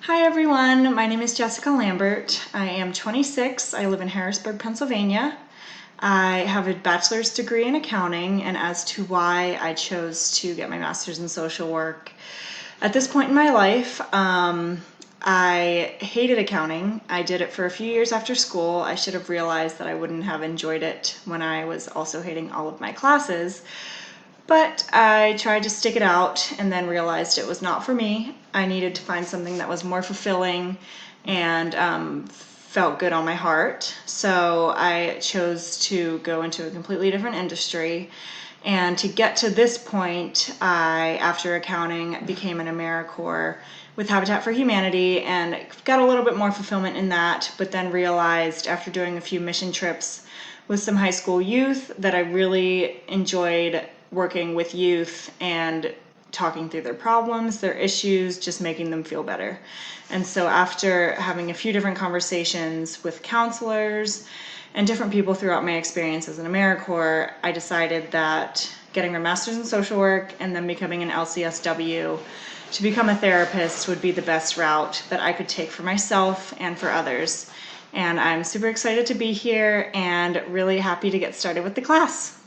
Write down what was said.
Hi everyone, my name is Jessica Lambert. I am 26. I live in Harrisburg, Pennsylvania. I have a bachelor's degree in accounting, and as to why I chose to get my master's in social work, at this point in my life, I hated accounting. I did it for a few years after school. I should have realized that I wouldn't have enjoyed it when I was also hating all of my classes. But I tried to stick it out and then realized it was not for me. I needed to find something that was more fulfilling and felt good on my heart. So I chose to go into a completely different industry. And to get to this point, I, after accounting, became an AmeriCorps with Habitat for Humanity and got a little bit more fulfillment in that, but then realized after doing a few mission trips with some high school youth that I really enjoyed working with youth and talking through their problems, their issues, just making them feel better. And so after having a few different conversations with counselors and different people throughout my experience as an AmeriCorps, I decided that getting my master's in social work and then becoming an LCSW to become a therapist would be the best route that I could take for myself and for others. And I'm super excited to be here and really happy to get started with the class.